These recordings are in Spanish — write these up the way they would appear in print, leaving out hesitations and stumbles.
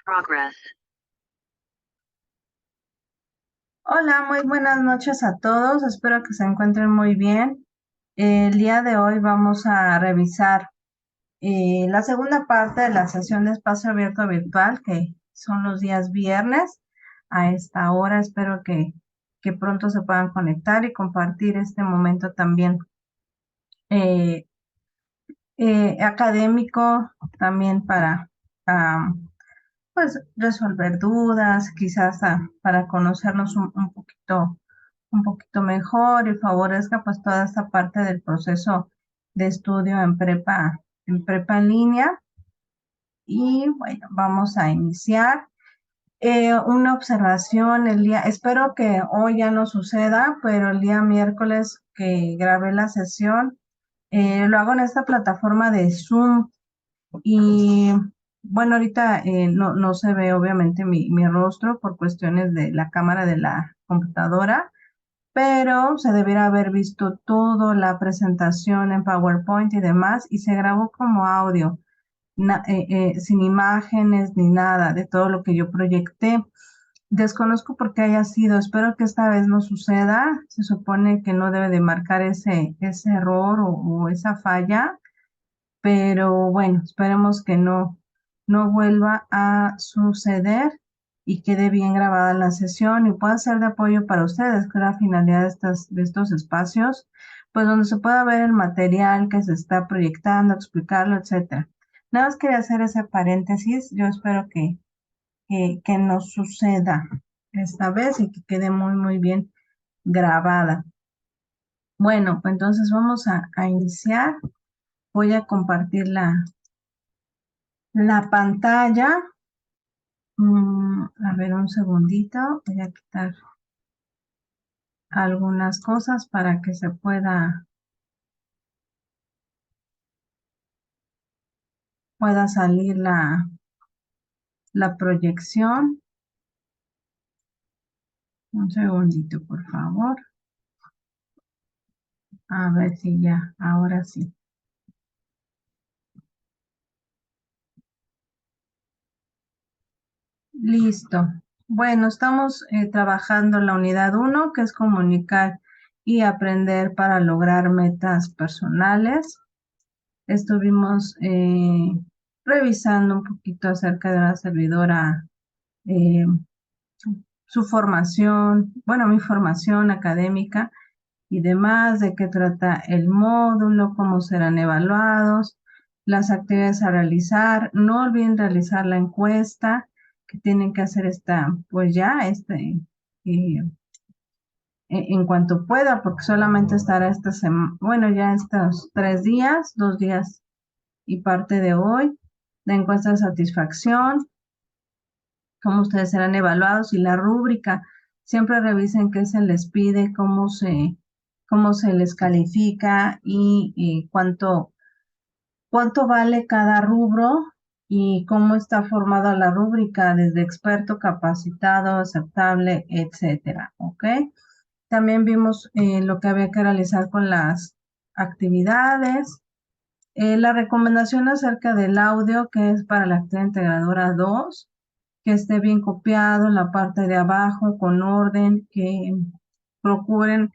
Progress. Hola, muy buenas noches a todos. Espero que se encuentren muy bien. El día de hoy vamos a revisar la segunda parte de la sesión de espacio abierto virtual, que son los días viernes a esta hora. Espero que pronto se puedan conectar y compartir este momento también eh, académico, también para pues resolver dudas, quizás para conocernos un poquito mejor y favorezca pues toda esta parte del proceso de estudio en prepa en línea. Y bueno, vamos a iniciar. Una observación espero que hoy ya no suceda, pero el día miércoles que grabé la sesión, lo hago en esta plataforma de Zoom y bueno, ahorita no se ve obviamente mi rostro por cuestiones de la cámara de la computadora, pero se debiera haber visto toda la presentación en PowerPoint y demás, y se grabó como audio, sin imágenes ni nada de todo lo que yo proyecté. Desconozco por qué haya sido, espero que esta vez no suceda. Se supone que no debe de marcar ese error o esa falla, pero bueno, esperemos que no vuelva a suceder y quede bien grabada la sesión y pueda ser de apoyo para ustedes, que es la finalidad de estos espacios, pues donde se pueda ver el material que se está proyectando, explicarlo, etcétera. Nada más quería hacer ese paréntesis. Yo espero que no suceda esta vez y que quede muy bien grabada. Bueno, pues entonces vamos a iniciar. Voy a compartir la pantalla. A ver, un segundito. Voy a quitar algunas cosas para que se pueda salir la proyección. Un segundito, por favor. A ver si ya, ahora sí. Listo. Bueno, estamos trabajando la unidad uno, que es comunicar y aprender para lograr metas personales. Estuvimos revisando un poquito acerca de la servidora, eh, su formación, bueno, mi formación académica y demás, de qué trata el módulo, cómo serán evaluados, las actividades a realizar. No olviden realizar la encuesta que tienen que hacer pues ya, en cuanto pueda, porque solamente estará esta semana, bueno, ya estos 3 días, 2 días y parte de hoy, la encuesta de satisfacción, cómo ustedes serán evaluados y la rúbrica. Siempre revisen qué se les pide, cómo se les califica y cuánto vale cada rubro y cómo está formada la rúbrica desde experto, capacitado, aceptable, etcétera. ¿Ok? También vimos lo que había que realizar con las actividades. La recomendación acerca del audio, que es para la actividad integradora 2, que esté bien copiado en la parte de abajo con orden, que procuren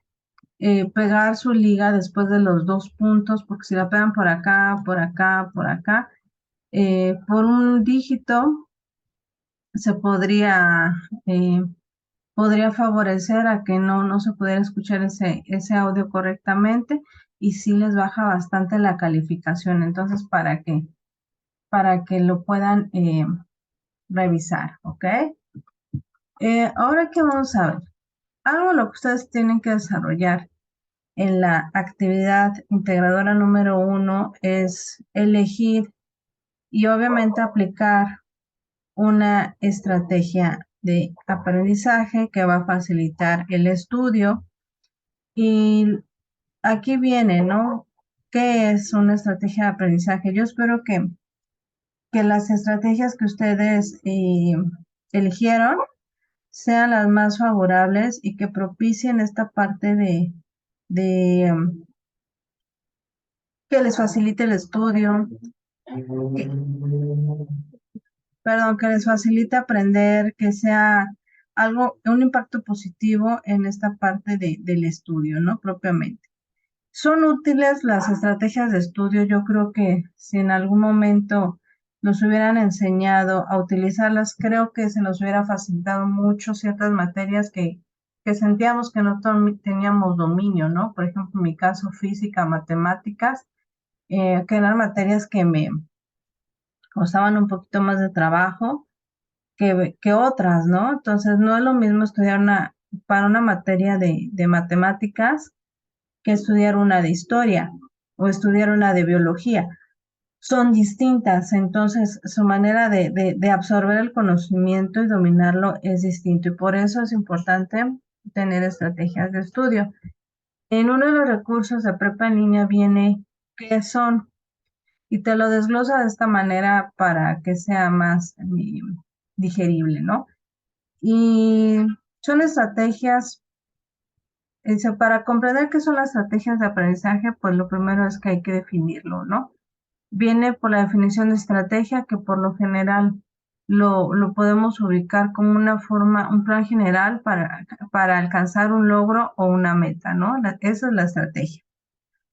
pegar su liga después de los 2 puntos, porque si la pegan por acá, por acá, por acá, por un dígito, se eh, podría favorecer a que no se pudiera escuchar ese audio correctamente y sí les baja bastante la calificación. Entonces, para que lo puedan revisar, ¿ok? Ahora que vamos a ver, algo lo que ustedes tienen que desarrollar en la actividad integradora número 1 es elegir y obviamente aplicar una estrategia de aprendizaje que va a facilitar el estudio. Y aquí viene, ¿no? ¿Qué es una estrategia de aprendizaje? Yo espero que las estrategias que ustedes eligieron sean las más favorables y que propicien esta parte de que les facilite el estudio, que, perdón, que les facilite aprender, que sea algo, un impacto positivo en esta parte del estudio, ¿no? Propiamente. Son útiles las estrategias de estudio. Yo creo que si en algún momento nos hubieran enseñado a utilizarlas, creo que se nos hubiera facilitado mucho ciertas materias que sentíamos que no teníamos dominio, ¿no? Por ejemplo, en mi caso, física, matemáticas, que eran materias que me costaban un poquito más de trabajo que otras, ¿no? Entonces, no es lo mismo estudiar para una materia de matemáticas que estudiar una de historia o estudiar una de biología. Son distintas, entonces su manera de absorber el conocimiento y dominarlo es distinto y por eso es importante tener estrategias de estudio. En uno de los recursos de prepa en línea viene qué son y te lo desglosa de esta manera para que sea más digerible, ¿no? Y son estrategias. Para comprender qué son las estrategias de aprendizaje, pues lo primero es que hay que definirlo, ¿no? Viene por la definición de estrategia, que por lo general lo podemos ubicar como una forma, un plan general para alcanzar un logro o una meta, ¿no? Esa es la estrategia.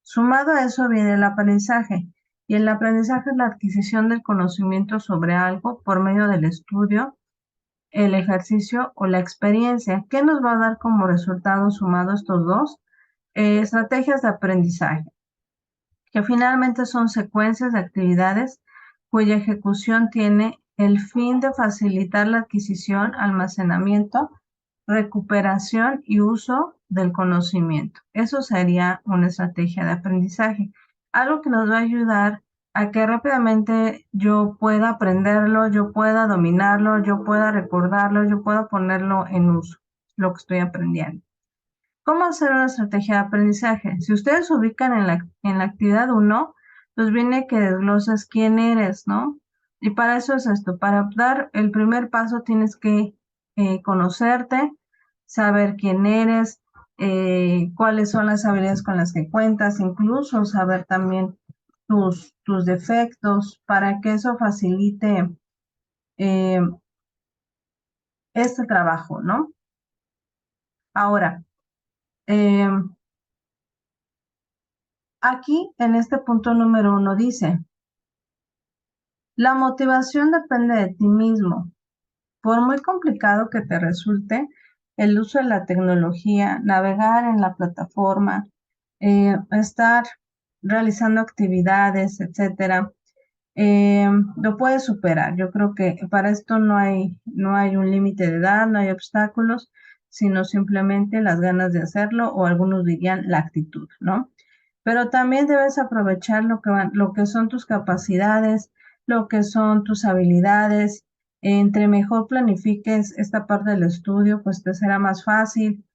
Sumado a eso viene el aprendizaje. Y el aprendizaje es la adquisición del conocimiento sobre algo por medio del estudio, el ejercicio o la experiencia. ¿Qué nos va a dar como resultado sumado estos dos? Estrategias de aprendizaje, que finalmente son secuencias de actividades cuya ejecución tiene el fin de facilitar la adquisición, almacenamiento, recuperación y uso del conocimiento. Eso sería una estrategia de aprendizaje. Algo que nos va a ayudar a que rápidamente yo pueda aprenderlo, yo pueda dominarlo, yo pueda recordarlo, yo pueda ponerlo en uso, lo que estoy aprendiendo. ¿Cómo hacer una estrategia de aprendizaje? Si ustedes se ubican en la actividad 1, pues viene que desglosas quién eres, ¿no? Y para eso es esto, para dar el primer paso tienes que conocerte, saber quién eres, cuáles son las habilidades con las que cuentas, incluso saber también tus defectos, para que eso facilite eh, este trabajo, ¿no? Ahora, eh, aquí en este punto número 1 dice, la motivación depende de ti mismo. Por muy complicado que te resulte el uso de la tecnología, navegar en la plataforma, estar realizando actividades, etcétera, lo puedes superar. Yo creo que para esto no hay un límite de edad, no hay obstáculos, sino simplemente las ganas de hacerlo o algunos dirían la actitud, ¿no? Pero también debes aprovechar lo que son tus capacidades, lo que son tus habilidades. Entre mejor planifiques esta parte del estudio, pues te será más fácil.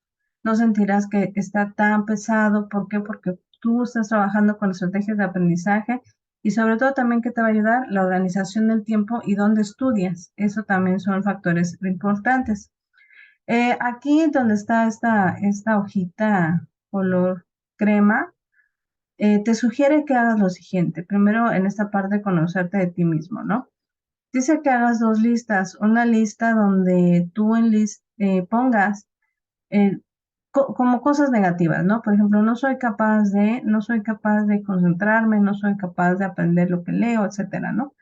No sentirás que está tan pesado. ¿Por qué? Porque tú estás trabajando con estrategias de aprendizaje y sobre todo también que te va a ayudar la organización del tiempo y dónde estudias. Eso también son factores importantes. Aquí donde está esta hojita color crema, te sugiere que hagas lo siguiente. Primero, en esta parte, conocerte de ti mismo, ¿no? Dice que hagas dos listas. Una lista donde tú pongas eh, como cosas negativas, ¿no? Por ejemplo, no soy capaz de concentrarme, no soy capaz de aprender lo que leo, etcétera, ¿no?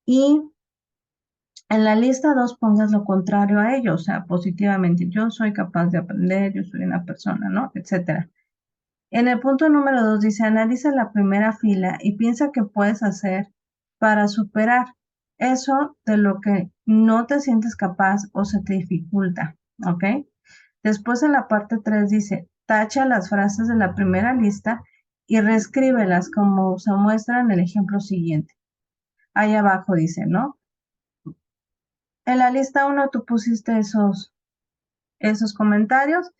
Y en la lista 2 pongas lo contrario a ello, o sea, positivamente, yo soy capaz de aprender, yo soy una persona, ¿no? Etcétera. En el punto número 2 dice, analiza la primera fila y piensa qué puedes hacer para superar eso de lo que no te sientes capaz o se te dificulta, ¿ok? Después en la parte 3 dice, tacha las frases de la primera lista y reescríbelas como se muestra en el ejemplo siguiente. Ahí abajo dice, ¿no? En la lista 1 tú pusiste esos comentarios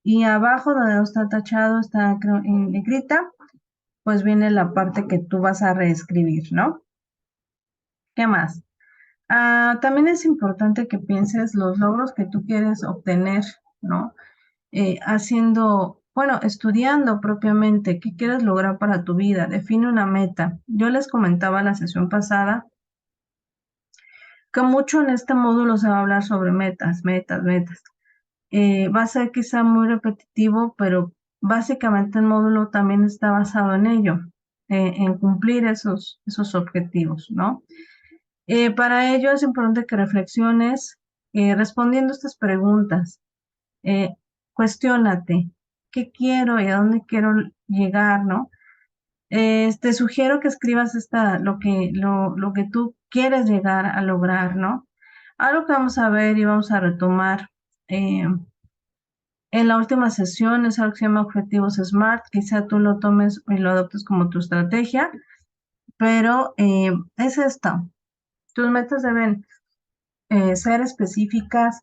y abajo donde no está tachado, está creo, en negrita, pues viene la parte que tú vas a reescribir, ¿no? ¿Qué más? También es importante que pienses los logros que tú quieres obtener, ¿no? Bueno, estudiando propiamente, ¿qué quieres lograr para tu vida? Define una meta. Yo les comentaba la sesión pasada que mucho en este módulo se va a hablar sobre metas, metas, metas. Va a ser quizá muy repetitivo, pero básicamente el módulo también está basado en ello, en cumplir esos objetivos, ¿no? Para ello es importante que reflexiones respondiendo estas preguntas. Eh, Cuestiónate, ¿qué quiero y a dónde quiero llegar, ¿no? Te sugiero que escribas lo que tú quieres llegar a lograr, ¿no? Algo que vamos a ver y vamos a retomar eh, en la última sesión es algo que se llama objetivos SMART. Quizá tú lo tomes y lo adoptes como tu estrategia, pero es esto. Tus metas deben ser específicas,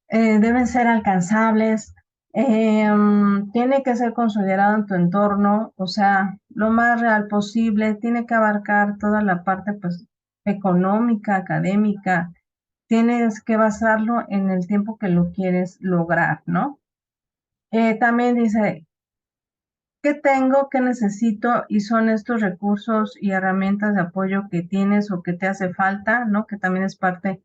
deben ser alcanzables, tiene que ser considerado en tu entorno, o sea, lo más real posible, tiene que abarcar toda la parte, pues, económica, académica, tienes que basarlo en el tiempo que lo quieres lograr, ¿no? También dice, ¿qué tengo, qué necesito? Y son estos recursos y herramientas de apoyo que tienes o que te hace falta, ¿no? Que también es parte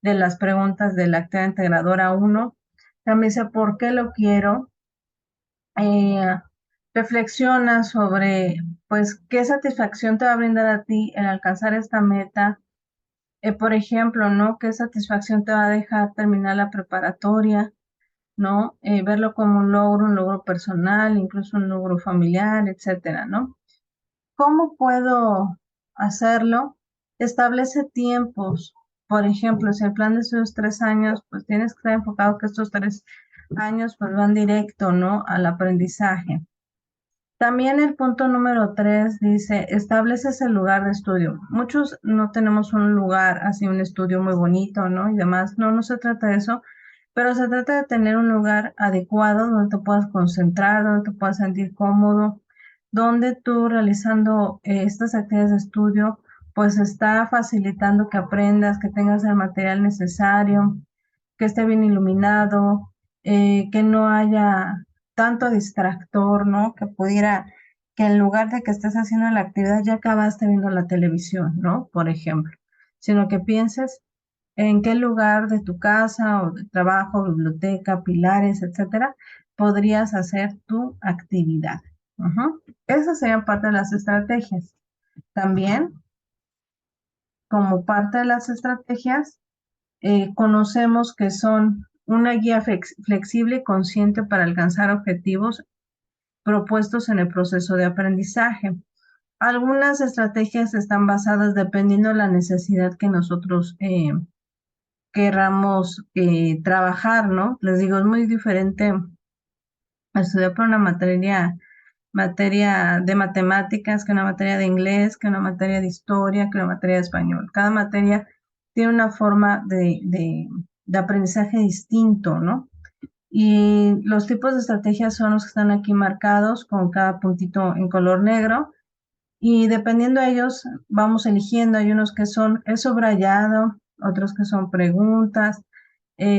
de las preguntas de la actividad integradora uno. También sé por qué lo quiero. Eh, Reflexiona sobre, pues, qué satisfacción te va a brindar a ti el alcanzar esta meta. Por ejemplo, ¿no? ¿Qué satisfacción te va a dejar terminar la preparatoria? ¿No? Verlo como un logro personal, incluso un logro familiar, etcétera, ¿no? ¿Cómo puedo hacerlo? Establece tiempos. Por ejemplo, si el plan de estudios es 3 años, pues tienes que estar enfocado que estos 3 años pues van directo, ¿no? Al aprendizaje. También el punto número 3 dice, estableces el lugar de estudio. Muchos no tenemos un lugar, así un estudio muy bonito, ¿no? Y demás. No, no se trata de eso, pero se trata de tener un lugar adecuado donde te puedas concentrar, donde te puedas sentir cómodo, donde tú realizando estas actividades de estudio, pues está facilitando que aprendas, que tengas el material necesario, que esté bien iluminado, que no haya tanto distractor, ¿no? Que en lugar de que estés haciendo la actividad ya acabaste viendo la televisión, ¿no? Por ejemplo, sino que pienses en qué lugar de tu casa o de trabajo, biblioteca, pilares, etcétera, podrías hacer tu actividad. Ujú. Esas serían parte de las estrategias. También, como parte de las estrategias, conocemos que son una guía flexible y consciente para alcanzar objetivos propuestos en el proceso de aprendizaje. Algunas estrategias están basadas dependiendo de la necesidad que nosotros querramos trabajar, ¿no? Les digo, es muy diferente estudiar por una materia de matemáticas, que una materia de inglés, que una materia de historia, que una materia de español. Cada materia tiene una forma de aprendizaje distinto, ¿no? Y los tipos de estrategias son los que están aquí marcados con cada puntito en color negro. Y dependiendo de ellos, vamos eligiendo. Hay unos que son el subrayado, otros que son preguntas,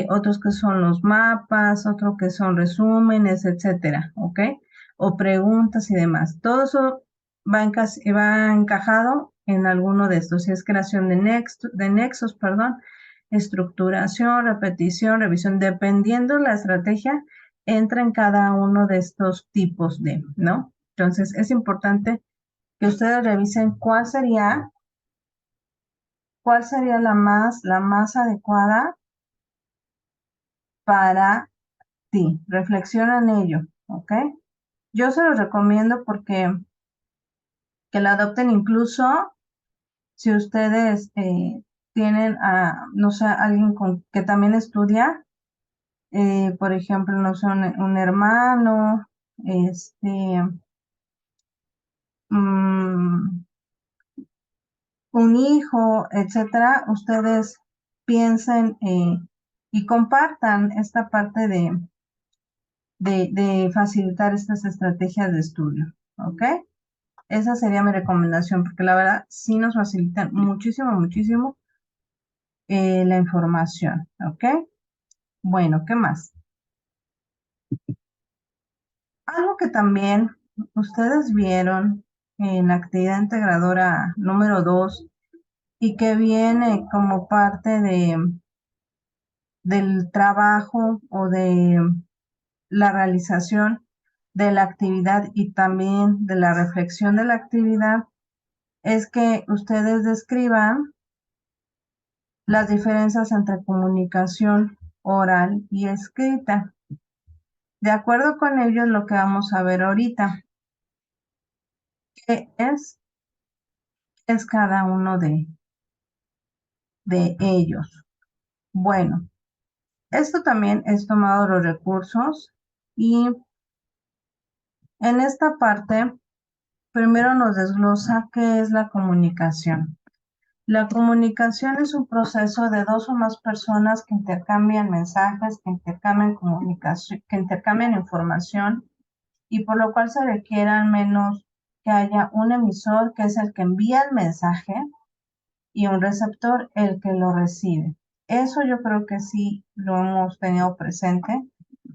otros que son los mapas, otros que son resúmenes, etcétera, ¿ok? O preguntas y demás. Todo eso va encajado en alguno de estos. Si es creación de nexos, perdón, estructuración, repetición, revisión, dependiendo la estrategia, entra en cada uno de estos tipos ¿no? Entonces, es importante que ustedes revisen cuál sería la más adecuada para ti. Reflexiona en ello, ¿ok? Yo se los recomiendo porque que la adopten incluso si ustedes tienen a, no sé, alguien que también estudia, por ejemplo, no sé, un hermano, este, mm, un hijo, etcétera, ustedes piensen y compartan esta parte de facilitar estas estrategias de estudio, ¿ok? Esa sería mi recomendación, porque la verdad sí nos facilitan muchísimo, muchísimo la información, ¿ok? Bueno, ¿qué más? Algo que también ustedes vieron en la actividad integradora número 2 y que viene como parte del trabajo o de la realización de la actividad y también de la reflexión de la actividad, es que ustedes describan las diferencias entre comunicación oral y escrita. De acuerdo con ello, lo que vamos a ver ahorita, ¿qué es cada uno de ellos? Bueno, esto también es tomado de los recursos y en esta parte primero nos desglosa qué es la comunicación. La comunicación es un proceso de dos o más personas que intercambian mensajes, que intercambian comunicación, que intercambian información y por lo cual se requiere al menos que haya un emisor que es el que envía el mensaje y un receptor el que lo recibe. Eso yo creo que sí lo hemos tenido presente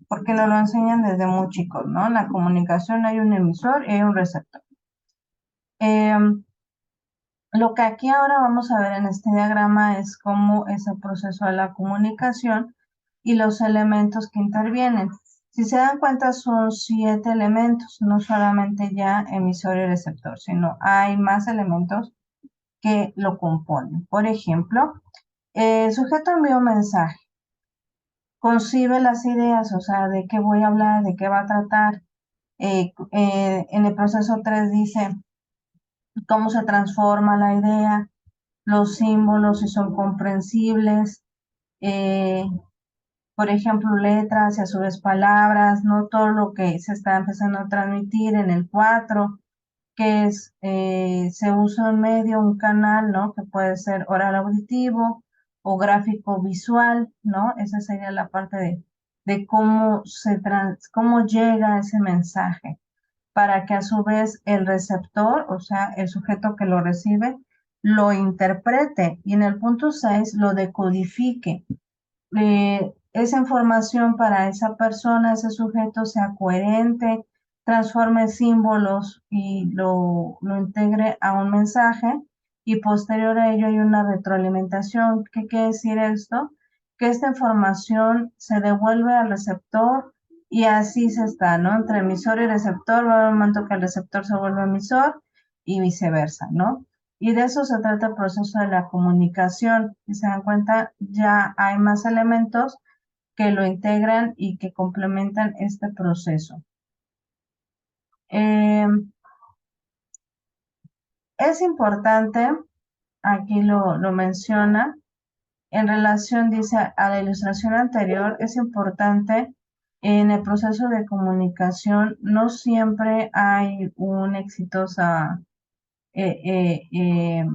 porque nos lo enseñan desde muy chicos, ¿no? En la comunicación hay un emisor y hay un receptor. Lo que aquí ahora vamos a ver en este diagrama es cómo es el proceso de la comunicación y los elementos que intervienen. Si se dan cuenta, son 7 elementos, no solamente ya emisor y receptor, sino hay más elementos que lo componen. Por ejemplo, el sujeto envía un mensaje, concibe las ideas, o sea, de qué voy a hablar, de qué va a tratar. En el proceso 3 dice cómo se transforma la idea, los símbolos, si son comprensibles, eh, por ejemplo, letras y a su vez palabras, no todo lo que se está empezando a transmitir en el 4 que es, se usa un medio, un canal, ¿no? Que puede ser oral auditivo o gráfico visual, ¿no? Esa sería la parte de cómo cómo llega ese mensaje para que a su vez el receptor, o sea, el sujeto que lo recibe, lo interprete y en el punto 6 lo decodifique. Esa información para esa persona, ese sujeto sea coherente, transforme símbolos y lo integre a un mensaje y posterior a ello hay una retroalimentación. ¿Qué quiere decir esto? Que esta información se devuelve al receptor y así se está, ¿no? Entre emisor y receptor va a haber un momento que el receptor se vuelve emisor y viceversa, ¿no? Y de eso se trata el proceso de la comunicación. Si se dan cuenta, ya hay más elementos que lo integran y que complementan este proceso. Eh, es importante, aquí lo menciona, en relación, dice, a la ilustración anterior, es importante en el proceso de comunicación, no siempre hay una exitosa eh, eh, eh,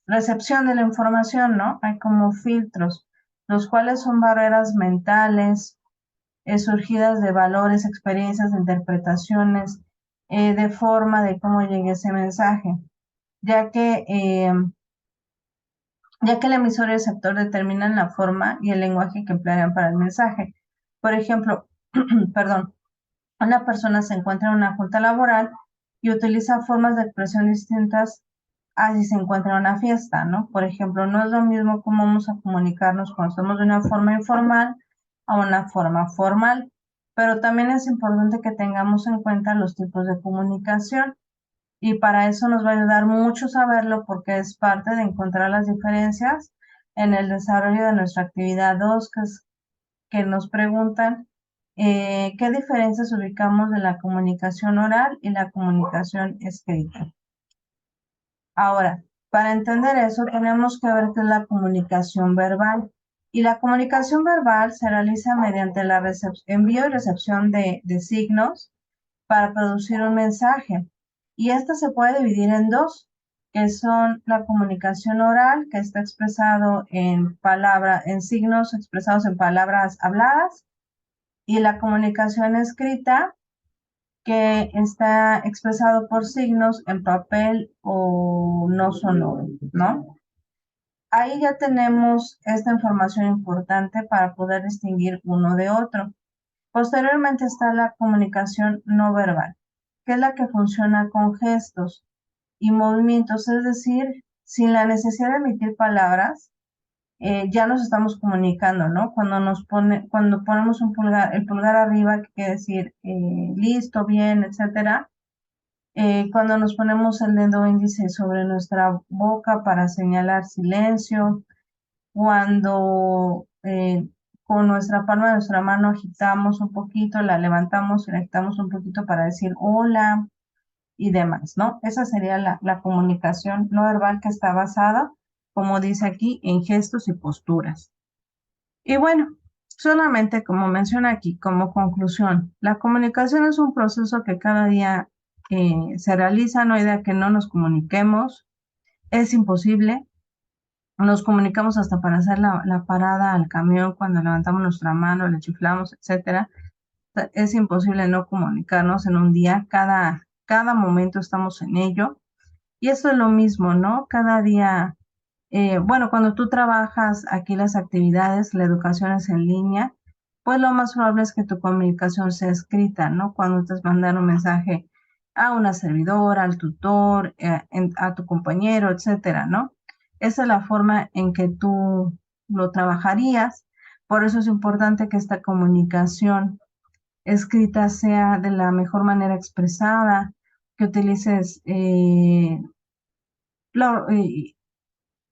recepción de la información, ¿no? Hay como filtros, los cuales son barreras mentales, surgidas de valores, experiencias, de interpretaciones, de forma de cómo llegue ese mensaje, ya que, eh, ya que el emisor y el receptor determinan la forma y el lenguaje que emplearán para el mensaje. Por ejemplo, perdón, una persona se encuentra en una junta laboral y utiliza formas de expresión distintas a si se encuentra en una fiesta, ¿no? Por ejemplo, no es lo mismo cómo vamos a comunicarnos cuando estamos de una forma informal a una forma formal, pero también es importante que tengamos en cuenta los tipos de comunicación y para eso nos va a ayudar mucho saberlo porque es parte de encontrar las diferencias en el desarrollo de nuestra actividad 2, que nos preguntan qué diferencias ubicamos de la comunicación oral y la comunicación escrita. Ahora, para entender eso, tenemos que ver qué es la comunicación verbal. Y la comunicación verbal se realiza mediante el envío y recepción de signos para producir un mensaje. Y esta se puede dividir en dos, que son la comunicación oral, que está expresado en signos expresados en palabras habladas, y la comunicación escrita, que está expresado por signos en papel o no sonoro, ¿no? Ahí ya tenemos esta información importante para poder distinguir uno de otro. Posteriormente está la comunicación no verbal, que es la que funciona con gestos y movimientos, es decir, sin la necesidad de emitir palabras, ya nos estamos comunicando, ¿no? Cuando ponemos el pulgar arriba, que quiere decir listo, bien, etcétera. Cuando nos ponemos el dedo índice sobre nuestra boca para señalar silencio, cuando con nuestra palma de nuestra mano agitamos un poquito, la levantamos y la agitamos un poquito para decir hola y demás, ¿no? Esa sería la comunicación no verbal, que está basada, como dice aquí, en gestos y posturas. Y bueno, solamente como menciona aquí, como conclusión, la comunicación es un proceso que cada día se realiza, no hay día que no nos comuniquemos, es imposible. Nos comunicamos hasta para hacer la parada al camión, cuando levantamos nuestra mano, le chiflamos, etcétera. Es imposible no comunicarnos en un día, cada momento estamos en ello. Y esto es lo mismo, ¿no? Cada día, bueno, cuando tú trabajas aquí las actividades, la educación es en línea, pues lo más probable es que tu comunicación sea escrita, ¿no? Cuando estás mandando un mensaje a una servidora, al tutor, a tu compañero, etcétera, ¿no? Esa es la forma en que tú lo trabajarías. Por eso es importante que esta comunicación escrita sea de la mejor manera expresada, que utilices lo- eh,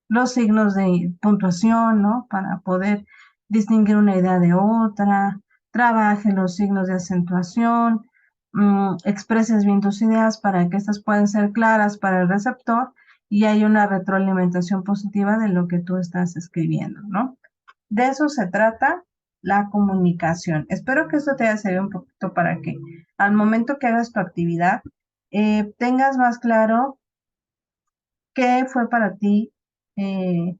los signos de puntuación, ¿no? Para poder distinguir una idea de otra, trabaje los signos de acentuación, expreses bien tus ideas para que estas puedan ser claras para el receptor y hay una retroalimentación positiva de lo que tú estás escribiendo, ¿no? De eso se trata la comunicación. Espero que esto te haya servido un poquito para que al momento que hagas tu actividad tengas más claro qué fue para ti eh,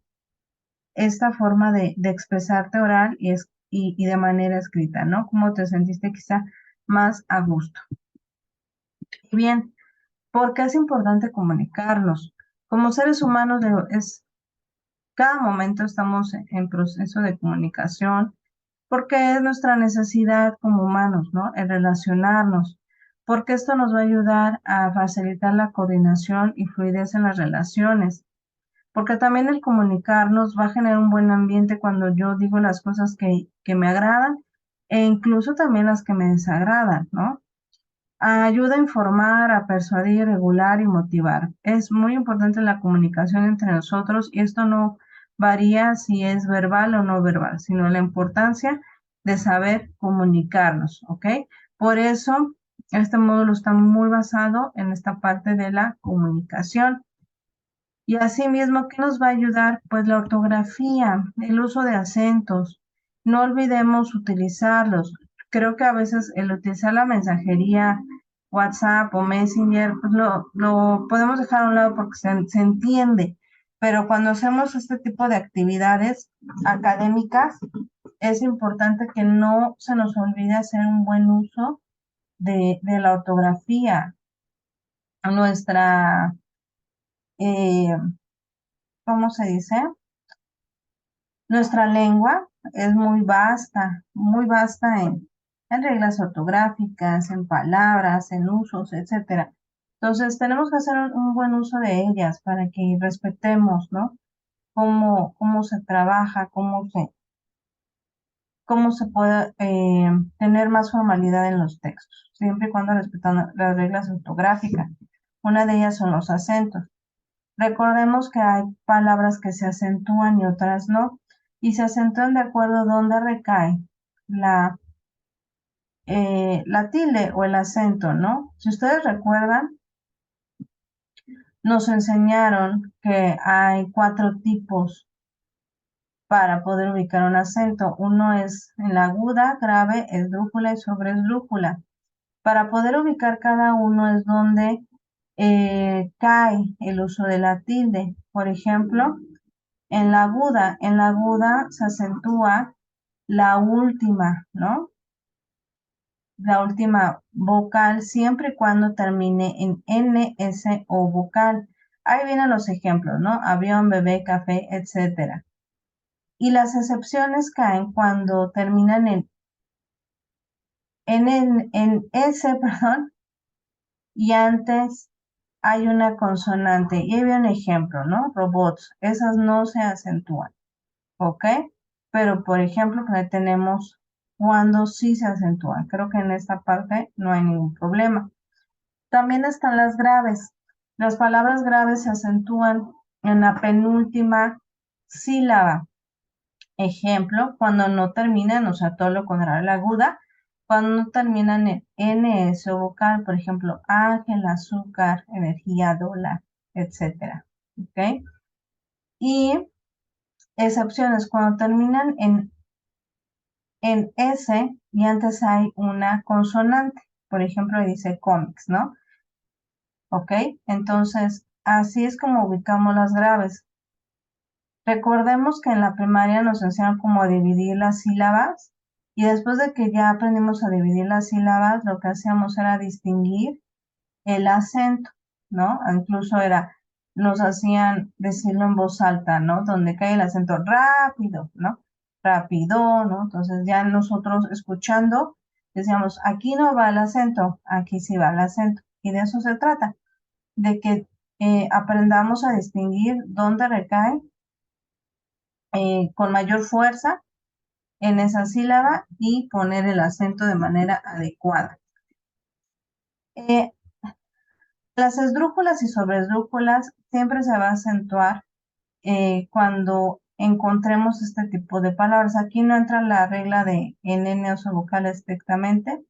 esta forma de expresarte oral y de manera escrita, ¿no? Cómo te sentiste quizá más a gusto. Y bien, ¿por qué es importante comunicarnos? Como seres humanos, cada momento estamos en proceso de comunicación porque es nuestra necesidad como humanos, ¿no? El relacionarnos, porque esto nos va a ayudar a facilitar la coordinación y fluidez en las relaciones, porque también el comunicarnos va a generar un buen ambiente cuando yo digo las cosas que me agradan e incluso también las que me desagradan, ¿no? Ayuda a informar, a persuadir, regular y motivar. Es muy importante la comunicación entre nosotros y esto no varía si es verbal o no verbal, sino la importancia de saber comunicarnos, ¿ok? Por eso, este módulo está muy basado en esta parte de la comunicación. Y asimismo, ¿qué nos va a ayudar? Pues la ortografía, el uso de acentos. No olvidemos utilizarlos. Creo que a veces el utilizar la mensajería, WhatsApp o Messenger, pues lo podemos dejar a un lado porque se entiende. Pero cuando hacemos este tipo de actividades académicas, es importante que no se nos olvide hacer un buen uso de la ortografía. Nuestra, eh, ¿cómo se dice? Nuestra lengua es muy vasta en reglas ortográficas, en palabras, en usos, etcétera. Entonces, tenemos que hacer un buen uso de ellas para que respetemos, ¿no? Cómo se trabaja, cómo se puede tener más formalidad en los textos, siempre y cuando respetando las reglas ortográficas. Una de ellas son los acentos. Recordemos que hay palabras que se acentúan y otras no, y se acentúan de acuerdo a dónde recae la, la tilde o el acento, ¿no? Si ustedes recuerdan, nos enseñaron que hay 4 tipos para poder ubicar un acento. Uno es en la aguda, grave, esdrújula y sobreesdrújula. Para poder ubicar cada uno es donde cae el uso de la tilde. Por ejemplo, en la aguda se acentúa la última, ¿no? La última vocal siempre y cuando termine en N, S o vocal. Ahí vienen los ejemplos, ¿no? Avión, bebé, café, etcétera. Y las excepciones caen cuando terminan en S, perdón, y antes hay una consonante, y ahí había un ejemplo, ¿no? Robots, esas no se acentúan, ¿ok? Pero, por ejemplo, que tenemos cuando sí se acentúan. Creo que en esta parte no hay ningún problema. También están las graves. Las palabras graves se acentúan en la penúltima sílaba. Ejemplo, cuando no terminan, o sea, todo lo contrario, la aguda, cuando no terminan en NS o vocal, por ejemplo, ángel, azúcar, energía, dólar, etcétera. ¿Ok? Y excepciones, cuando terminan en S y antes hay una consonante. Por ejemplo, dice cómics, ¿no? ¿Ok? Entonces, así es como ubicamos las graves. Recordemos que en la primaria nos enseñan cómo a dividir las sílabas y después de que ya aprendimos a dividir las sílabas, lo que hacíamos era distinguir el acento, ¿no? Incluso nos hacían decirlo en voz alta, ¿no? Donde cae el acento rápido, ¿no? Rápido, ¿no? Entonces ya nosotros escuchando decíamos, aquí no va el acento, aquí sí va el acento. Y de eso se trata, de que aprendamos a distinguir dónde recae con mayor fuerza en esa sílaba y poner el acento de manera adecuada. Eh, las esdrújulas y sobresdrújulas siempre se va a acentuar cuando encontremos este tipo de palabras. Aquí no entra la regla de en N vocal estrictamente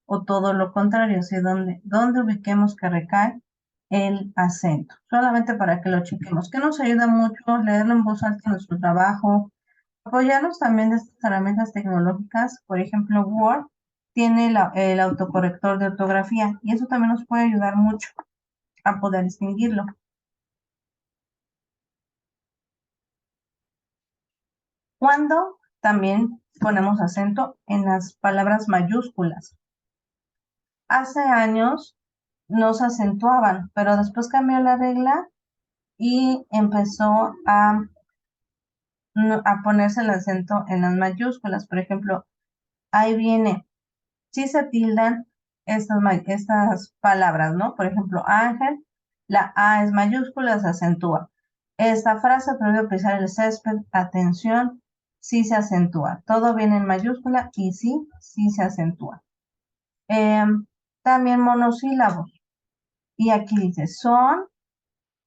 o todo lo contrario, si donde ubiquemos que recae el acento, solamente para que lo chequemos, que nos ayuda mucho leerlo en voz alta en nuestro trabajo. Apoyarnos también de estas herramientas tecnológicas, por ejemplo, Word tiene el autocorrector de ortografía y eso también nos puede ayudar mucho a poder distinguirlo. Cuando también ponemos acento en las palabras mayúsculas. Hace años no se acentuaban, pero después cambió la regla y empezó a ponerse el acento en las mayúsculas. Por ejemplo, ahí viene. Sí se tildan estas palabras, ¿no? Por ejemplo, ángel, la A es mayúscula, se acentúa. Esta frase, prohibido pisar el césped, atención, sí se acentúa. Todo viene en mayúscula y sí se acentúa. También monosílabos. Y aquí dice, son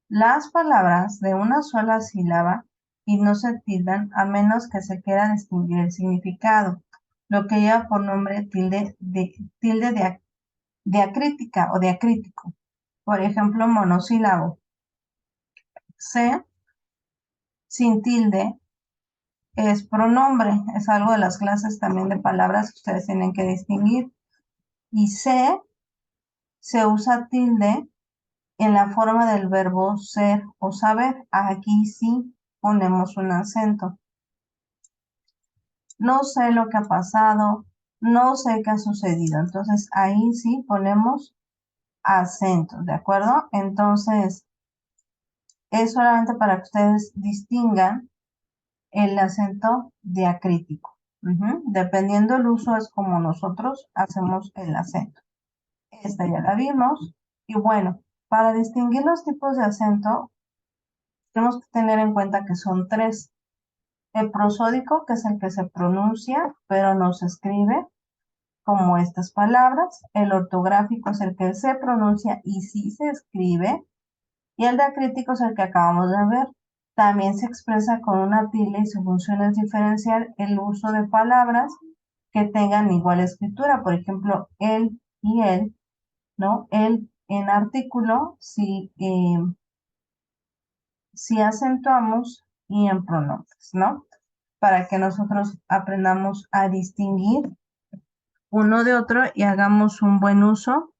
las palabras de una sola sílaba y no se tildan a menos que se quiera distinguir el significado, lo que lleva por nombre tilde de diacrítica o diacrítico. Por ejemplo, monosílabo. C sin tilde es pronombre, es algo de las clases también de palabras que ustedes tienen que distinguir. Y C se usa tilde en la forma del verbo ser o saber. Aquí sí ponemos un acento. No sé lo que ha pasado, no sé qué ha sucedido. Entonces ahí sí ponemos acento, ¿de acuerdo? Entonces es solamente para que ustedes distingan el acento diacrítico. Dependiendo del uso es como nosotros hacemos el acento. Esta ya la vimos. Y bueno, para distinguir los tipos de acento, tenemos que tener en cuenta que son tres. El prosódico, que es el que se pronuncia, pero no se escribe, como estas palabras. El ortográfico es el que se pronuncia y sí se escribe. Y el diacrítico es el que acabamos de ver. También se expresa con una tilde y su función es diferenciar el uso de palabras que tengan igual escritura. Por ejemplo, él y él, ¿no? Él en artículo si acentuamos y en pronombres, ¿no? Para que nosotros aprendamos a distinguir uno de otro y hagamos un buen uso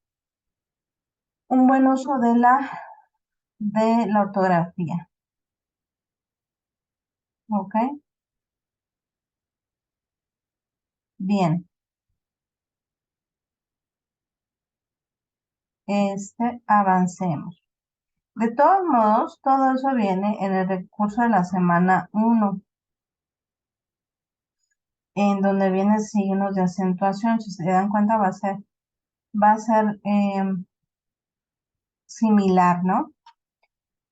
de la ortografía. ¿Ok? Bien. Avancemos. De todos modos, todo eso viene en el recurso de la semana 1, en donde vienen signos de acentuación. Si se dan cuenta, va a ser similar, ¿no?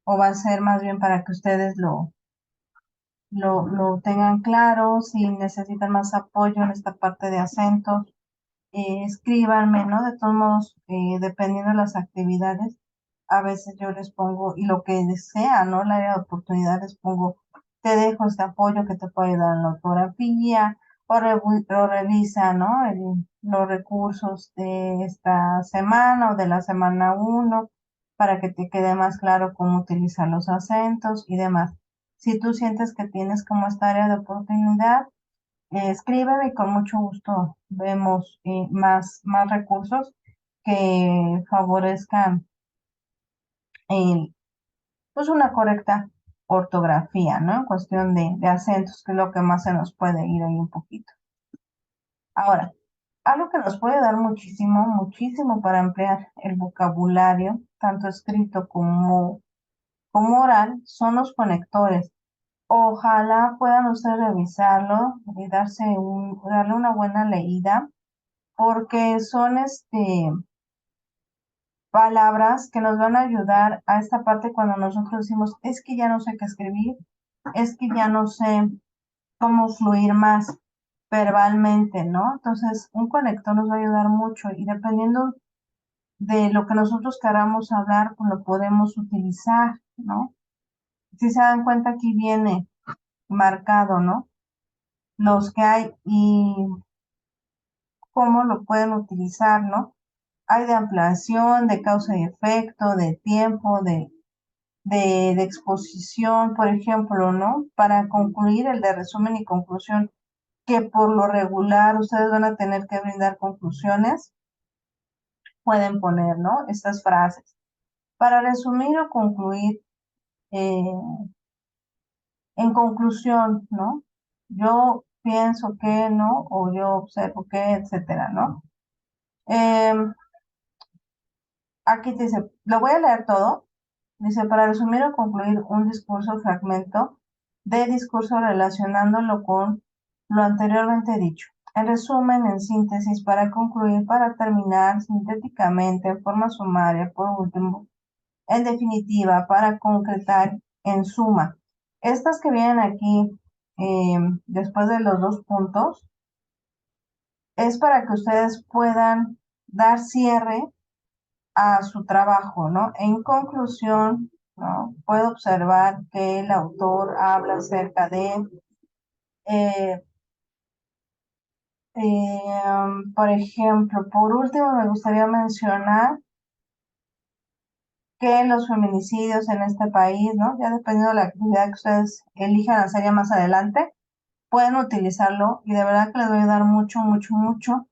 O va a ser más bien para que ustedes lo tengan claro, si necesitan más apoyo en esta parte de acentos, escríbanme, ¿no? De todos modos, dependiendo de las actividades, a veces yo les pongo, y lo que desea, ¿no? El área de oportunidades pongo, te dejo este apoyo que te puede ayudar en la ortografía, o revisa, ¿no? Los recursos de esta semana o de la semana uno para que te quede más claro cómo utilizar los acentos y demás. Si tú sientes que tienes como esta área de oportunidad, escríbeme y con mucho gusto vemos más recursos que favorezcan el, pues una correcta ortografía, ¿no? En cuestión de acentos, que es lo que más se nos puede ir ahí un poquito. Ahora, algo que nos puede dar muchísimo, muchísimo para ampliar el vocabulario, tanto escrito como oral, son los conectores. Ojalá puedan ustedes revisarlo y darle una buena leída, porque son palabras que nos van a ayudar a esta parte cuando nosotros decimos, es que ya no sé qué escribir, es que ya no sé cómo fluir más verbalmente, ¿no? Entonces, un conector nos va a ayudar mucho y dependiendo de lo que nosotros queramos hablar, pues lo podemos utilizar, ¿no? Si se dan cuenta, aquí viene marcado, ¿no? Los que hay y cómo lo pueden utilizar, ¿no? Hay de ampliación, de causa y efecto, de tiempo, de exposición, por ejemplo, ¿no? Para concluir el de resumen y conclusión, que por lo regular ustedes van a tener que brindar conclusiones, pueden poner, ¿no? Estas frases. Para resumir o concluir, eh, en conclusión, ¿no? Yo pienso que, ¿no? O yo observo que, etcétera, ¿no? Em, Aquí te dice, lo voy a leer todo. Dice, para resumir o concluir un discurso o fragmento de discurso relacionándolo con lo anteriormente dicho. En resumen, en síntesis, para concluir, para terminar, sintéticamente, en forma sumaria, por último, en definitiva, para concretar, en suma. Estas que vienen aquí, después de los dos puntos, es para que ustedes puedan dar cierre a su trabajo, ¿no? En conclusión, ¿no? Puedo observar que el autor habla acerca de, eh, por ejemplo, por último, me gustaría mencionar que los feminicidios en este país, ¿no? Ya dependiendo de la actividad que ustedes elijan hacer ya más adelante, pueden utilizarlo y de verdad que les va a ayudar mucho, mucho, mucho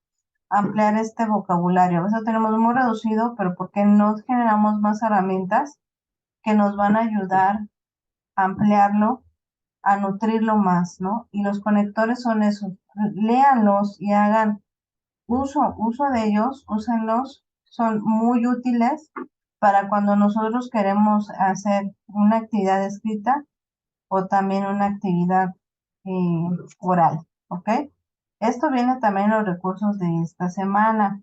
a ampliar este vocabulario. A veces lo tenemos muy reducido, pero porque no generamos más herramientas que nos van a ayudar ampliarlo, a nutrirlo más, ¿no? Y los conectores son esos. Léanlos y hagan uso de ellos, úsenlos, son muy útiles para cuando nosotros queremos hacer una actividad escrita o también una actividad oral, ¿ok? Esto viene también en los recursos de esta semana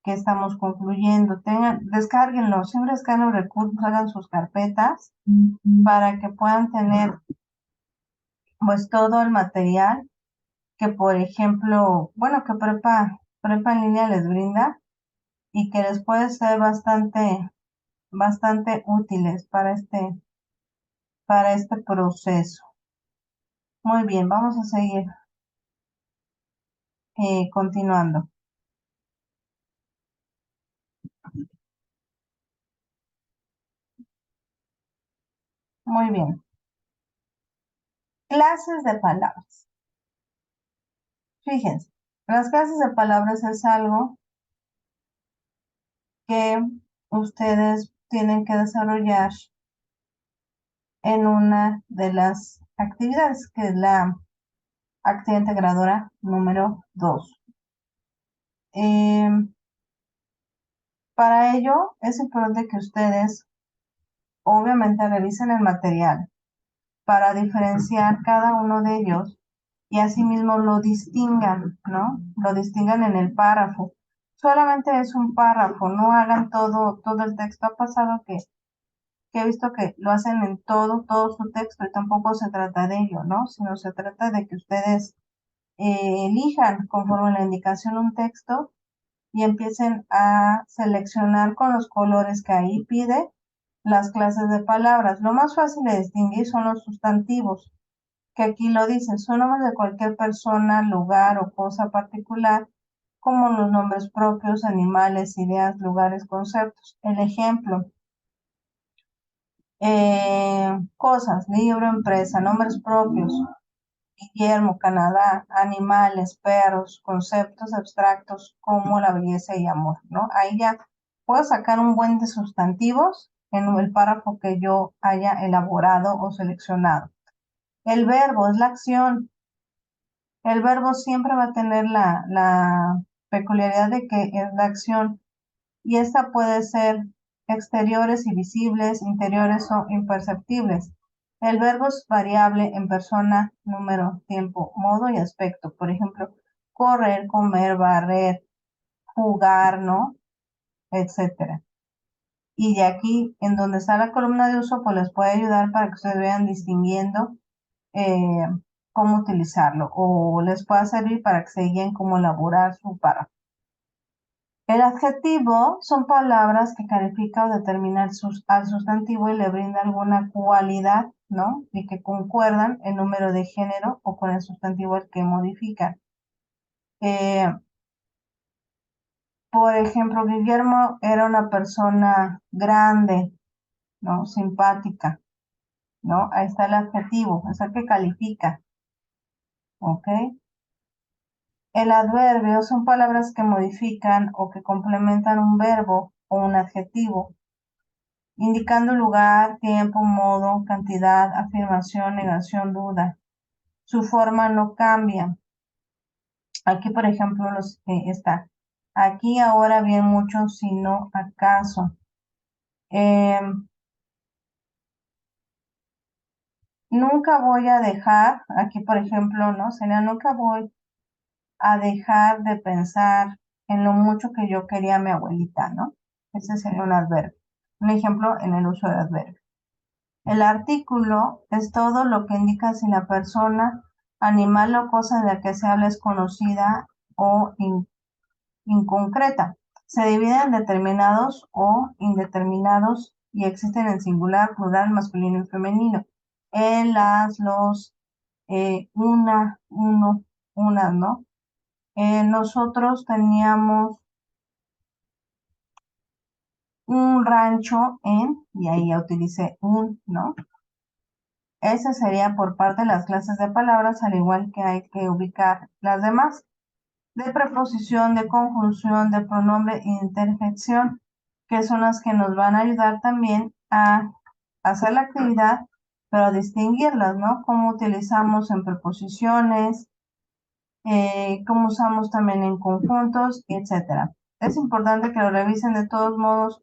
que estamos concluyendo. Descárguenlos, siempre descarguen los recursos, hagan sus carpetas para que puedan tener pues todo el material que, por ejemplo, bueno, que prepa en línea les brinda y que les puede ser bastante útiles para este proceso. Muy bien, vamos a seguir continuando. Muy bien. Clases de palabras. Fíjense, las clases de palabras es algo que ustedes tienen que desarrollar en una de las actividades, que es la actividad integradora número 2. Para ello es importante que ustedes obviamente revisen el material para diferenciar cada uno de ellos y asimismo lo distingan, ¿no? Lo distingan en el párrafo. solamente es un párrafo, no hagan todo el texto. Ha pasado que he visto que lo hacen en todo su texto y tampoco se trata de ello, ¿no? Sino se trata de que ustedes elijan conforme la indicación un texto y empiecen a seleccionar con los colores que ahí pide las clases de palabras. Lo más fácil de distinguir son los sustantivos, que aquí lo dicen, son nombres de cualquier persona, lugar o cosa particular, como los nombres propios, animales, ideas, lugares, conceptos. El ejemplo, cosas, libro, empresa, nombres propios, Guillermo, Canadá, animales, perros, conceptos abstractos como la belleza y amor, ¿no? Ahí ya puedo sacar un buen de sustantivos en el párrafo que yo haya elaborado o seleccionado. El verbo es la acción. El verbo siempre va a tener la peculiaridad de que es la acción y esta puede ser exteriores y visibles, interiores o imperceptibles. El verbo es variable en persona, número, tiempo, modo y aspecto. Por ejemplo, correr, comer, barrer, jugar, ¿no? Etcétera. Y de aquí, en donde está la columna de uso, pues les puede ayudar para que ustedes vayan distinguiendo eh, cómo utilizarlo o les pueda servir para que se guíen cómo elaborar su párrafo. El adjetivo son palabras que califican o determinan al sustantivo y le brinda alguna cualidad, ¿no? Y que concuerdan el número de género o con el sustantivo al que modifican. Eh, por ejemplo, Guillermo era una persona grande, ¿no? Simpática, ¿no? Ahí está el adjetivo, es el que califica, ¿ok? El adverbio son palabras que modifican o que complementan un verbo o un adjetivo, indicando lugar, tiempo, modo, cantidad, afirmación, negación, duda. Su forma no cambia. Aquí, por ejemplo, está. Aquí, ahora, bien, mucho, sino, acaso. Nunca voy a dejar, aquí, por ejemplo, ¿no? Sería nunca voy a dejar de pensar en lo mucho que yo quería a mi abuelita, ¿no? Ese sería un adverbio. Un ejemplo en el uso de adverbio. El artículo es todo lo que indica si la persona, animal o cosa de la que se habla es conocida o inconcreta. Se dividen en determinados o indeterminados y existen en singular, plural, masculino y femenino. El, las, los, una, uno, unas, ¿no? Nosotros teníamos un rancho y ahí ya utilicé un, ¿no? Ese sería por parte de las clases de palabras, al igual que hay que ubicar las demás. De preposición, de conjunción, de pronombre e interjección, que son las que nos van a ayudar también a hacer la actividad, pero a distinguirlas, ¿no? Cómo utilizamos en preposiciones, cómo usamos también en conjuntos, etcétera. Es importante que lo revisen de todos modos.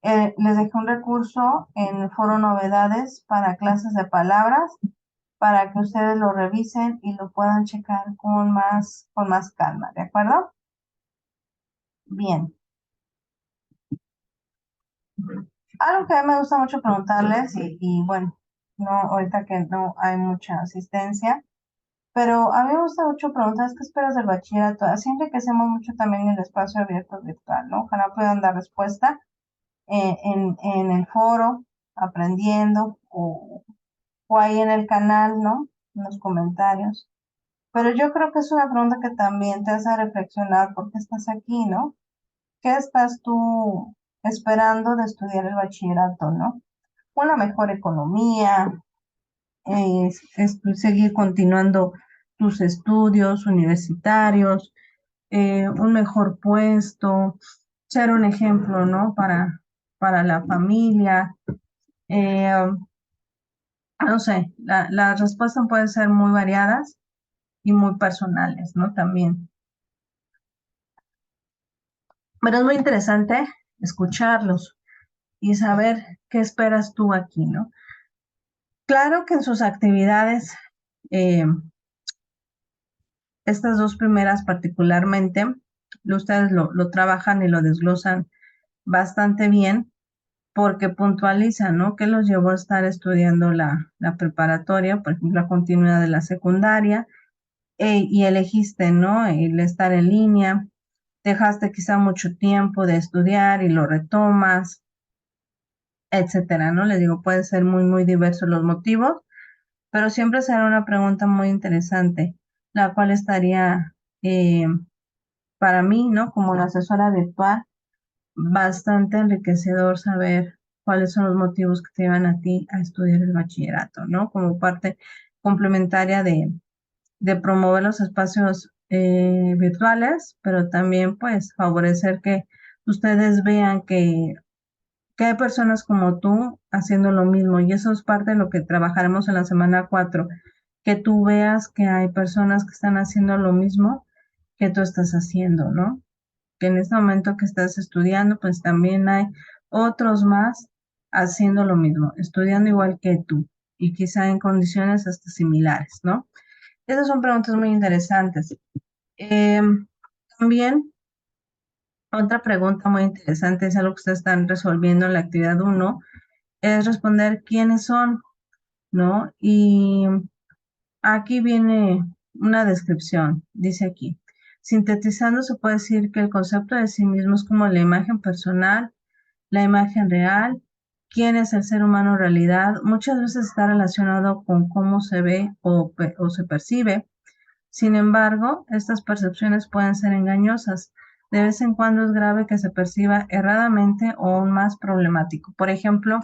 Les dejé un recurso en el foro novedades para clases de palabras para que ustedes lo revisen y lo puedan checar con más calma, ¿de acuerdo? Bien. Algo que a mí me gusta mucho preguntarles y bueno, no, ahorita que no hay mucha asistencia, pero a mí me gusta mucho preguntar, ¿qué esperas del bachillerato? Así enriquecemos mucho también el espacio abierto virtual, ¿no? Ojalá puedan dar respuesta en el foro, aprendiendo, o ahí en el canal, ¿no? En los comentarios. Pero yo creo que es una pregunta que también te hace reflexionar por qué estás aquí, ¿no? ¿Qué estás tú esperando de estudiar el bachillerato, ¿no? Una mejor economía, seguir continuando tus estudios universitarios, un mejor puesto, ser un ejemplo, ¿no? Para la familia. Eh, no sé, las respuestas pueden ser muy variadas y muy personales, ¿no? También. Pero es muy interesante escucharlos y saber qué esperas tú aquí, ¿no? Claro que en sus actividades, eh, estas dos primeras particularmente, ustedes lo trabajan y lo desglosan bastante bien porque puntualizan, ¿no? ¿Qué los llevó a estar estudiando la preparatoria, por ejemplo, la continuidad de la secundaria, y elegiste, ¿no? El estar en línea, dejaste quizá mucho tiempo de estudiar y lo retomas, etcétera, ¿no? Les digo, puede ser muy, muy diversos los motivos, pero siempre será una pregunta muy interesante, la cual estaría eh, para mí, ¿no? Como la asesora virtual, bastante enriquecedor saber cuáles son los motivos que te llevan a ti a estudiar el bachillerato, ¿no? Como parte complementaria de promover los espacios virtuales, pero también pues favorecer que ustedes vean que hay personas como tú haciendo lo mismo y eso es parte de lo que trabajaremos en la semana 4, que tú veas que hay personas que están haciendo lo mismo que tú estás haciendo, ¿no? Que en este momento que estás estudiando, pues también hay otros más haciendo lo mismo, estudiando igual que tú y quizá en condiciones hasta similares, ¿no? Esas son preguntas muy interesantes. También otra pregunta muy interesante es algo que ustedes están resolviendo en la actividad uno, es responder quiénes son, ¿no? Y aquí viene una descripción, dice aquí. Sintetizando, se puede decir que el concepto de sí mismo es como la imagen personal, la imagen real, quién es el ser humano en realidad. Muchas veces está relacionado con cómo se ve o se percibe. Sin embargo, estas percepciones pueden ser engañosas. De vez en cuando es grave que se perciba erradamente o aún más problemático. Por ejemplo,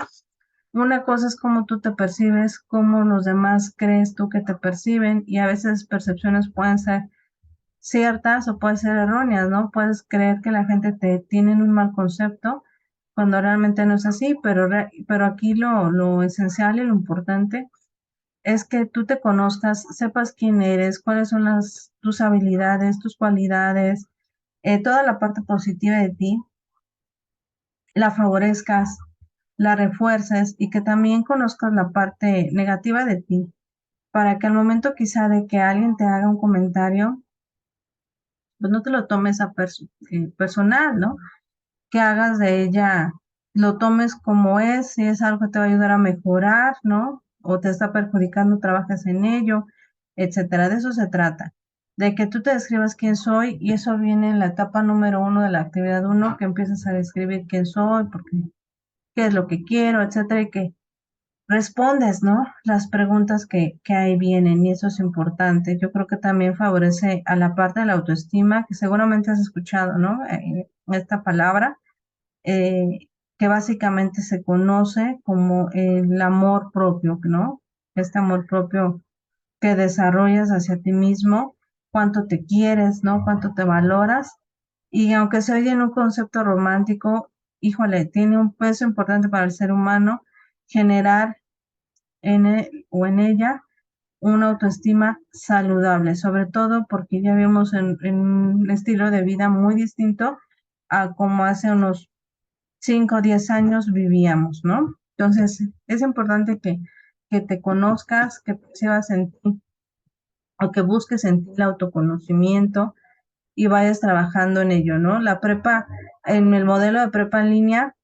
una cosa es cómo tú te percibes, cómo los demás crees tú que te perciben y a veces percepciones pueden ser ciertas o pueden ser erróneas, ¿no? Puedes creer que la gente te tiene un mal concepto cuando realmente no es así, pero aquí lo esencial y lo importante es que tú te conozcas, sepas quién eres, cuáles son tus habilidades, tus cualidades, toda la parte positiva de ti, la favorezcas, la refuerces y que también conozcas la parte negativa de ti, para que al momento quizá de que alguien te haga un comentario, pues no te lo tomes personal, ¿no? Que hagas de ella, lo tomes como es, si es algo que te va a ayudar a mejorar, ¿no? O te está perjudicando, trabajas en ello, etcétera. De eso se trata, de que tú te describas quién soy y eso viene en la etapa número 1 de la actividad uno, que empiezas a describir quién soy, porque, qué es lo que quiero, etcétera, y que respondes, ¿no? Las preguntas que ahí vienen y eso es importante. Yo creo que también favorece a la parte de la autoestima, que seguramente has escuchado, ¿no? Esta palabra que básicamente se conoce como el amor propio, ¿no? Este amor propio que desarrollas hacia ti mismo, cuánto te quieres, ¿no? Cuánto te valoras. Y aunque se oye en un concepto romántico, híjole, tiene un peso importante para el ser humano generar en él o en ella una autoestima saludable, sobre todo porque ya vimos en un estilo de vida muy distinto a como hace unos 5 o 10 años vivíamos, ¿no? Entonces, es importante que te conozcas, que percibas en ti o que busques en ti el autoconocimiento y vayas trabajando en ello, ¿no? La prepa, en el modelo de prepa en línea,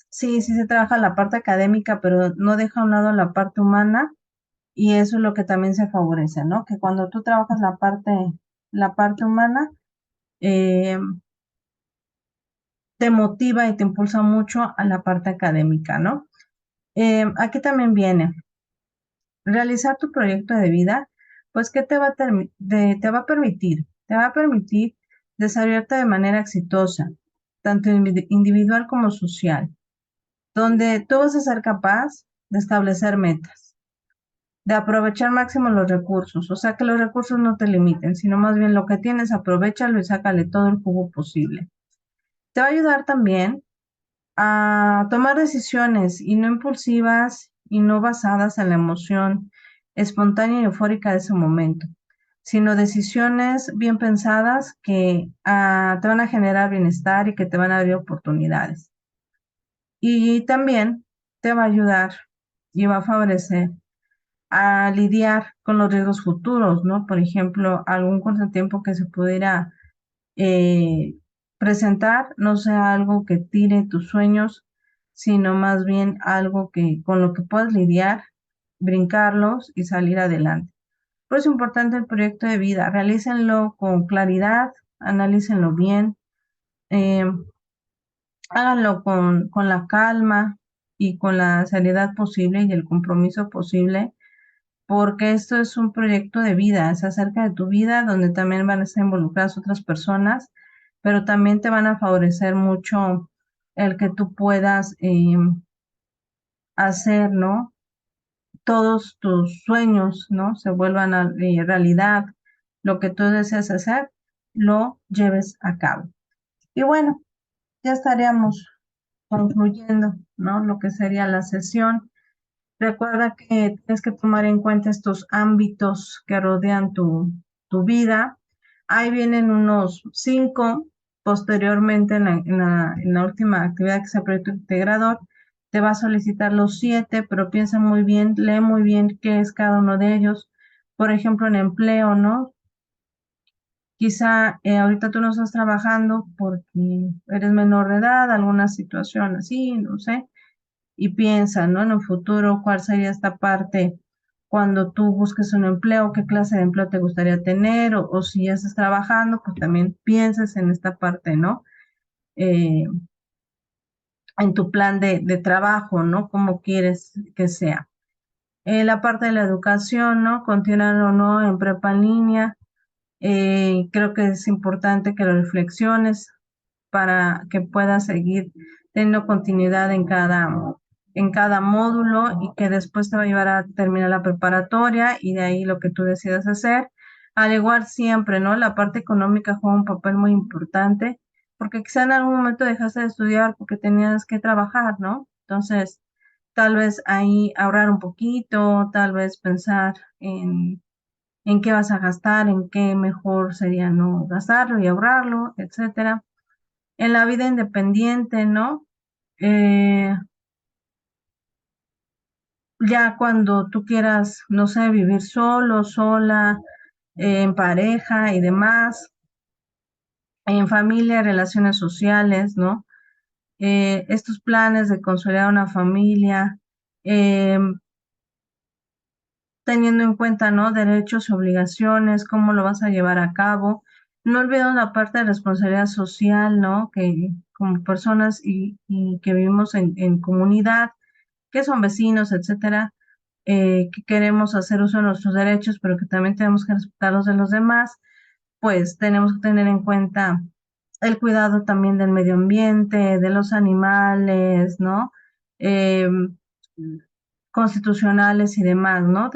sí, sí se trabaja la parte académica, pero no deja a un lado la parte humana y eso es lo que también se favorece, ¿no? Que cuando tú trabajas la parte humana, eh, te motiva y te impulsa mucho a la parte académica, ¿no? Aquí también viene realizar tu proyecto de vida, pues ¿qué te va a permitir? Te va a permitir desarrollarte de manera exitosa, tanto individual como social, donde tú vas a ser capaz de establecer metas, de aprovechar máximo los recursos, o sea que los recursos no te limiten, sino más bien lo que tienes, aprovéchalo y sácale todo el jugo posible. Te va a ayudar también a tomar decisiones y no impulsivas y no basadas en la emoción espontánea y eufórica de ese momento, sino decisiones bien pensadas que te van a generar bienestar y que te van a abrir oportunidades. Y también te va a ayudar y va a favorecer a lidiar con los riesgos futuros, ¿no? Por ejemplo, algún contratiempo que se pudiera presentar no sea algo que tire tus sueños, sino más bien algo que con lo que puedas lidiar, brincarlos y salir adelante. Por eso es importante el proyecto de vida. Realícenlo con claridad, analícenlo bien, eh, háganlo con la calma y con la seriedad posible y el compromiso posible, porque esto es un proyecto de vida, es acerca de tu vida, donde también van a estar involucradas otras personas, pero también te van a favorecer mucho el que tú puedas hacer, ¿no? Todos tus sueños, ¿no? Se vuelvan a realidad, lo que tú deseas hacer, lo lleves a cabo. Y bueno, ya estaríamos concluyendo, ¿no? Lo que sería la sesión. Recuerda que tienes que tomar en cuenta estos ámbitos que rodean tu vida. Ahí vienen unos 5. Posteriormente, en la última actividad que es el proyecto integrador, te va a solicitar los 7, pero piensa muy bien, lee muy bien qué es cada uno de ellos. Por ejemplo, en empleo, ¿no? Quizá ahorita tú no estás trabajando porque eres menor de edad, alguna situación así, no sé, y piensa, ¿no? En un futuro, ¿cuál sería esta parte cuando tú busques un empleo? ¿Qué clase de empleo te gustaría tener? O si ya estás trabajando, pues también pienses en esta parte, ¿no? Eh, en tu plan de trabajo, ¿no? ¿Cómo quieres que sea? La parte de la educación, ¿no? Continuar o no en prepa en línea. Creo que es importante que lo reflexiones para que puedas seguir teniendo continuidad en cada módulo y que después te va a llevar a terminar la preparatoria y de ahí lo que tú decidas hacer. Al igual siempre, ¿no? La parte económica juega un papel muy importante porque quizá en algún momento dejaste de estudiar porque tenías que trabajar, ¿no? Entonces, tal vez ahí ahorrar un poquito, tal vez pensar en qué vas a gastar, en qué mejor sería no gastarlo y ahorrarlo, etcétera. En la vida independiente, ¿no? Eh, ya cuando tú quieras, no sé, vivir solo, sola, en pareja y demás, en familia, relaciones sociales, ¿no? Estos planes de consolidar una familia, eh, teniendo en cuenta, ¿no? Derechos y obligaciones, cómo lo vas a llevar a cabo. No olvidemos la parte de responsabilidad social, ¿no? Que como personas y que vivimos en comunidad, que son vecinos, etcétera, que queremos hacer uso de nuestros derechos, pero que también tenemos que respetar los de los demás, pues tenemos que tener en cuenta el cuidado también del medio ambiente, de los animales, ¿no? Eh, constitucionales y demás, ¿no?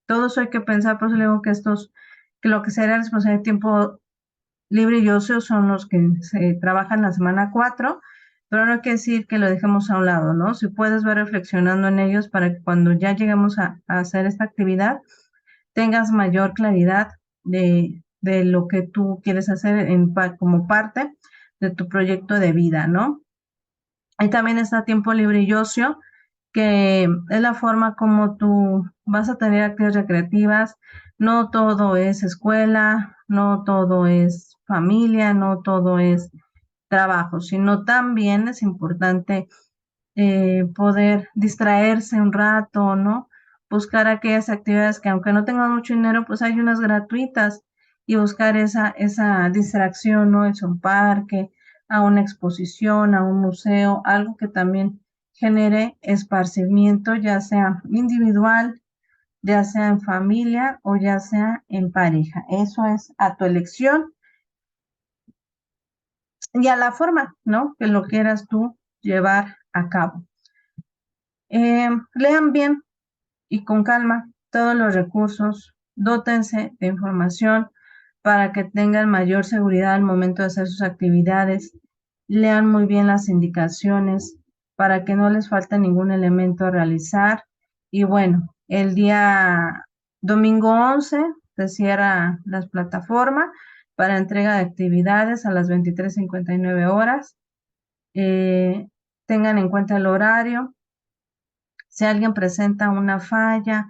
Todo eso hay que pensar, por eso le digo que lo que sería responsabilidad de tiempo libre y ocio son los que se trabajan la semana 4, pero no hay que decir que lo dejemos a un lado, ¿no? Si puedes ver reflexionando en ellos para que cuando ya lleguemos a hacer esta actividad, tengas mayor claridad de lo que tú quieres hacer como parte de tu proyecto de vida, ¿no? Ahí también está tiempo libre y ocio, que es la forma como tú vas a tener actividades recreativas. No todo es escuela, no todo es familia, no todo es trabajo, sino también es importante poder distraerse un rato, ¿no? Buscar aquellas actividades que aunque no tengan mucho dinero, pues hay unas gratuitas y buscar esa distracción, ¿no? Es un parque, a una exposición, a un museo, algo que también genere esparcimiento, ya sea individual, ya sea en familia o ya sea en pareja. Eso es a tu elección y a la forma, ¿no? Que lo quieras tú llevar a cabo. Lean bien y con calma todos los recursos, dótense de información para que tengan mayor seguridad al momento de hacer sus actividades, lean muy bien las indicaciones para que no les falte ningún elemento a realizar. Y bueno, el día domingo 11 se cierra las plataformas para entrega de actividades a las 23:59 horas. Eh, tengan en cuenta el horario. Si alguien presenta una falla,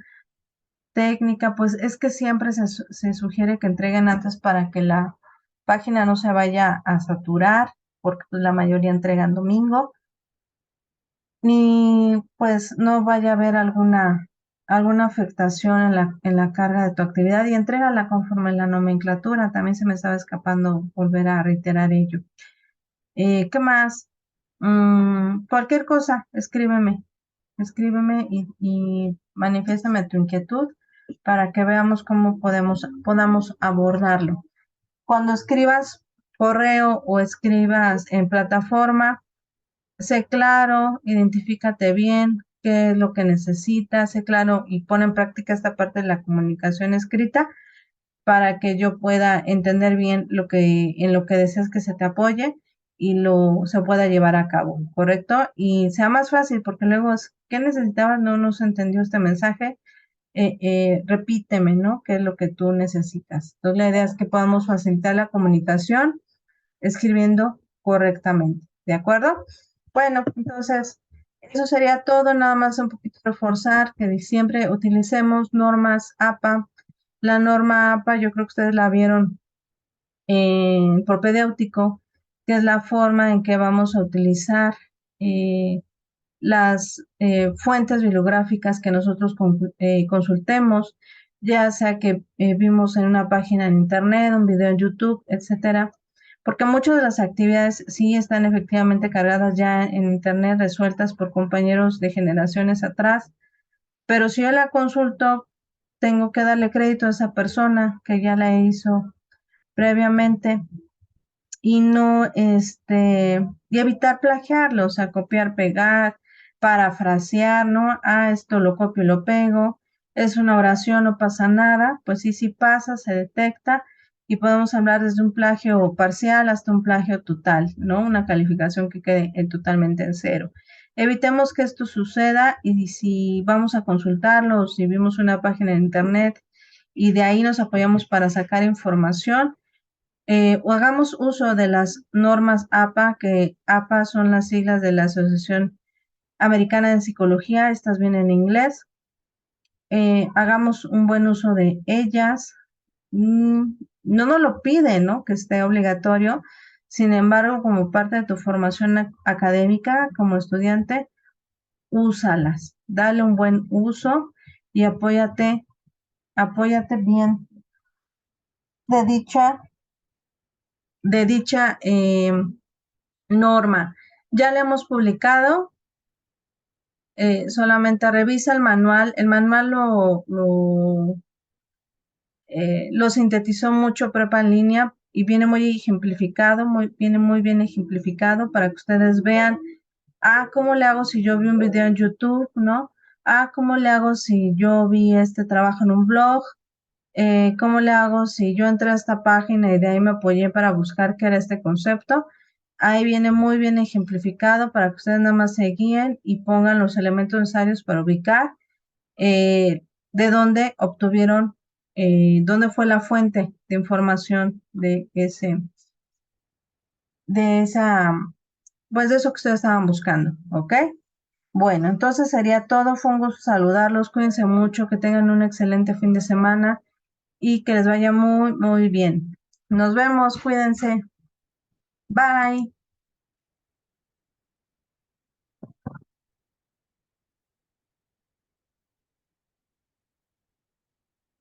técnica, pues es que siempre se sugiere que entreguen antes para que la página no se vaya a saturar. porque pues, la mayoría entregan domingo, ni pues no vaya a haber alguna afectación en la carga de tu actividad y entrégala conforme la nomenclatura. También se me estaba escapando volver a reiterar ello. ¿Qué más? Cualquier cosa, escríbeme y manifiéstame tu inquietud para que veamos cómo podamos abordarlo. Cuando escribas correo o escribas en plataforma, sé claro, identifícate bien, qué es lo que necesitas, sé claro y pon en práctica esta parte de la comunicación escrita para que yo pueda entender bien en lo que deseas que se te apoye y se pueda llevar a cabo, ¿correcto? Y sea más fácil, porque luego es, ¿qué necesitabas? No se entendió este mensaje. Repíteme, ¿no? ¿Qué es lo que tú necesitas? Entonces, la idea es que podamos facilitar la comunicación escribiendo correctamente, ¿de acuerdo? Bueno, entonces, eso sería todo, nada más un poquito reforzar que siempre utilicemos normas APA. La norma APA, yo creo que ustedes la vieron en propedéutico, que es la forma en que vamos a utilizar las fuentes bibliográficas que nosotros consultemos, ya sea que vimos en una página en internet, un video en YouTube, etcétera, porque muchas de las actividades sí están efectivamente cargadas ya en internet, resueltas por compañeros de generaciones atrás, pero si yo la consulto, tengo que darle crédito a esa persona que ya la hizo previamente y no, y evitar plagiarlo, o sea, copiar, pegar, parafrasear, ¿no? Ah, esto lo copio y lo pego, es una oración, no pasa nada, pues sí, sí pasa, se detecta y podemos hablar desde un plagio parcial hasta un plagio total, ¿no? Una calificación que quede totalmente en cero. Evitemos que esto suceda y si vamos a consultarlo o si vimos una página de internet y de ahí nos apoyamos para sacar información, o hagamos uso de las normas APA, que APA son las siglas de la Asociación Americana de Psicología, estas vienen en inglés. Hagamos un buen uso de ellas. No nos lo pide, ¿no? Que esté obligatorio. Sin embargo, como parte de tu formación académica como estudiante, úsalas, dale un buen uso y apóyate bien de dicha norma. Ya le hemos publicado, solamente revisa el manual. El manual lo sintetizó mucho Prepa en línea y viene muy ejemplificado, viene muy bien ejemplificado para que ustedes vean, ¿cómo le hago si yo vi un video en YouTube, ¿no? ¿Cómo le hago si yo vi este trabajo en un blog? ¿Cómo le hago si yo entré a esta página y de ahí me apoyé para buscar qué era este concepto? Ahí viene muy bien ejemplificado para que ustedes nada más se guíen y pongan los elementos necesarios para ubicar de dónde obtuvieron, dónde fue la fuente de información de esa, pues de eso que ustedes estaban buscando, ¿ok? Bueno, entonces sería todo. Fue un gusto saludarlos. Cuídense mucho, que tengan un excelente fin de semana y que les vaya muy, muy bien. Nos vemos, cuídense. Bye.